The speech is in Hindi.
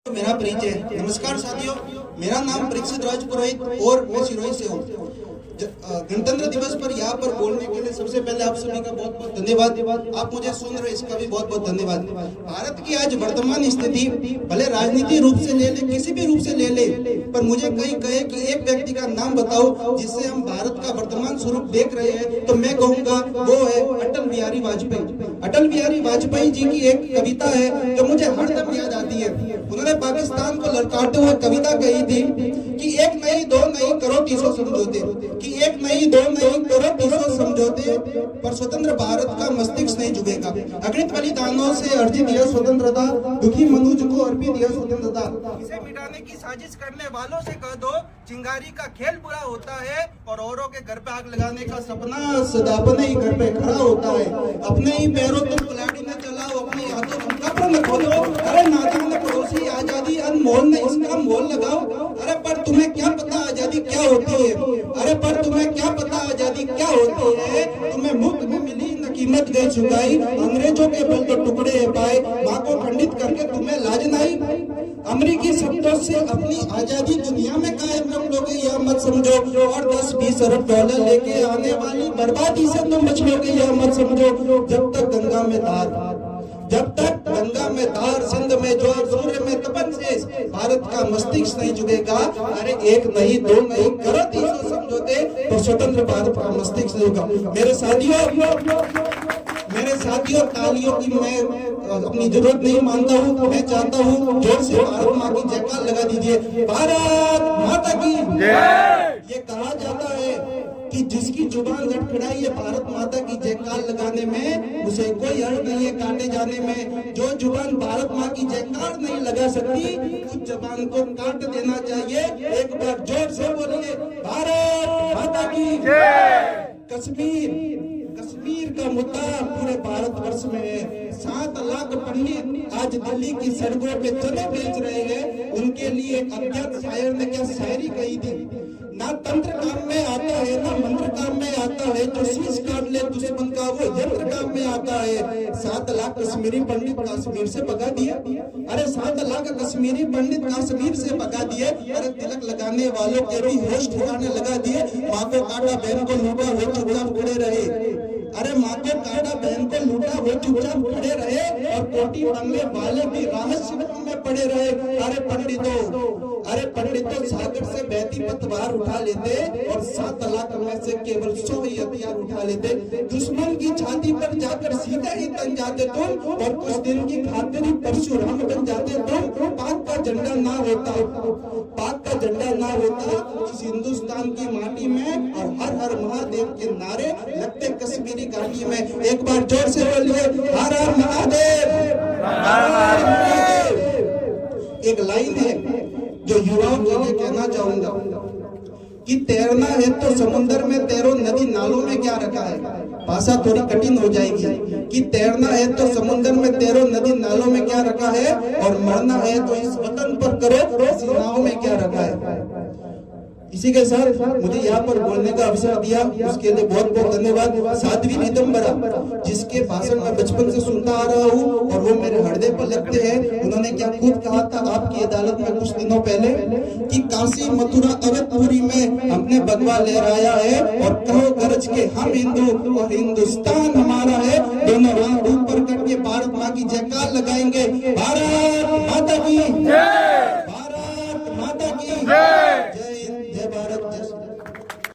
मेरा परिचय। नमस्कार साथियों, मेरा नाम परीक्षित राज पुरोहित और मैं सिरोही से हूँ। गणतंत्र दिवस पर यहाँ पर बोलने के लिए सबसे पहले आप सभी का बहुत बहुत धन्यवाद। आप मुझे सुन रहे इसका भी बहुत बहुत धन्यवाद। भारत की आज वर्तमान स्थिति भले राजनीति रूप से ले ले, किसी भी रूप से ले ले, पर मुझे कहीं कहे कि एक व्यक्ति का नाम बताओ जिससे हम भारत का वर्तमान स्वरूप देख रहे हैं, तो मैं कहूँगा वो है अटल बिहारी वाजपेयी। अटल बिहारी वाजपेयी जी की एक कविता है जो मुझे हरदम याद आती है। उन्होंने पाकिस्तान को ललकारते हुए कविता कही थी कि एक नहीं दो नहीं करो 300 समझौते, कि एक नहीं दो नहीं करो 300 समझौते, पर स्वतंत्र भारत का मस्तिष्क नहीं झुकेगा। अगणित बलिदानों से अर्जित यह स्वतंत्रता, दुखी मनुष्य को अर्पित यह स्वतंत्रता। इसे मिटाने की साजिश करने वालों से कह दो चिंगारी का खेल बुरा होता है और औरों के घर पे आग लगाने का सपना सदा अपने ही घर पे खड़ा होता है। अपने ही पैरों तुम कुल्हाड़ी न चलाओ, अपने हाथों तुम कब्र न खोदो। अरे नादान पड़ोसी आजादी अनमोल न इसका मोल लगाओ। अरे पर तुम्हें क्या पता आजादी क्या होती है, अरे पर तुम्हें क्या पता आजादी क्या होती है। तुम्हें मुफ्त में मिली न कीमत गई चुकाई, अंग्रेजों के बल तो टुकड़े पाए, माँ को खंडित करके तुम्हें लाज नहीं। अमेरिकी शब्दों से अपनी आजादी दुनिया में कायम रख लोगे यह मत समझो, और 10-20 अरब डॉलर लेके आने वाली बर्बादी से तुम बच लोगे यह मत समझो। जब तक गंगा में धार, जब तक गंगा में धार, सिंध में ज्वार, सूर्य में तपन शेष, भारत का मस्तिष्क नहीं झुकेगा। अरे एक नहीं दो नहीं करो 300 समझौते, तो स्वतंत्र भारत का मस्तिष्क नहीं होगा। मेरे साथियों तालियों की मैं अपनी जरूरत नहीं मानता हूँ। मैं चाहता हूँ जोर से भारत माँ की जयकार लगा दीजिए। भारत माता की जय। ये कहा जाता है कि जिसकी जुबान लड़खड़ाई है भारत माता की जयकार लगाने में, उसे कोई हर्ज नहीं है काटे जाने में। जो जुबान भारत माँ की जयकार नहीं लगा सकती, उस जुबान को काट देना चाहिए। एक बार जोर से बोलिए भारत माता की जय। कश्मीर का मुद्दा पूरे भारतवर्ष में है। 7 लाख पंडित आज दिल्ली की सड़कों पे चने बेच रहे हैं। उनके लिए अज्ञात शायर ने क्या शायरी कही थी, ना तंत्र काम में आता है ना मंत्र काम में आता है, जो शीश काट ले दुश्मन का वो यंत्र काम में आता है। 7 लाख कश्मीरी पंडित कश्मीर से भगा दिए। अरे 7 लाख कश्मीरी पंडित कश्मीर से भगा दिए। अरे तिलक लगाने वालों के भी होश ठिकाने लगा दिए। माँ को काटा बहन को लूटा वो चुपचाप खड़े रहे। अरे माँ को काटा बहन को लूटा वो चुपचाप खड़े रहे, और कोटी बंगले वाले भी राहत शिविर में पड़े रहे। अरे पंडितों सागर से बहती पतवार उठा लेते और 7 लाख में से केवल 100 ही हथियार उठा लेते। दुश्मन की छाती पर जाकर सीधा ही तन जाते तुम, और कुछ दिन की खातिर परशुराम बन जाते तुम। पाक का झंडा ना होता, पाक का झंडा ना होता इस हिंदुस्तान की माटी में, और हर हर महादेव के नारे लगते कश्मीरी घाटी में। एक बार जोर से बोलिए हर हर महादेव। एक लाइन है जो युवाओं के लिए कहना चाहूंगा कि तैरना है तो समुद्र में तैरो, नदी नालों में क्या रखा है। भाषा थोड़ी कठिन हो जाएगी कि तैरना है तो समुद्र में तैरो, नदी नालों में क्या रखा है, और मरना है तो इस वतन पर करो, इस नाव में क्या रखा है। इसी के साथ मुझे यहाँ पर बोलने का अवसर दिया, उसके लिए बहुत बहुत धन्यवाद। साध्वी ऋतंबरा जिसके भाषण मैं बचपन से सुनता आ रहा हूँ और वो मेरे हृदय पर लगते हैं। उन्होंने क्या खूब कहा था आपकी अदालत में कुछ दिनों पहले कि काशी मथुरा अवधपुरी में हमने भगवा लहराया है, और कहो गरज के हम हिंदू और हिंदुस्तान हमारा है। दोनों हाथ ऊपर करके भारत माँ की जयकार लगाएंगे। भारत माता की जय।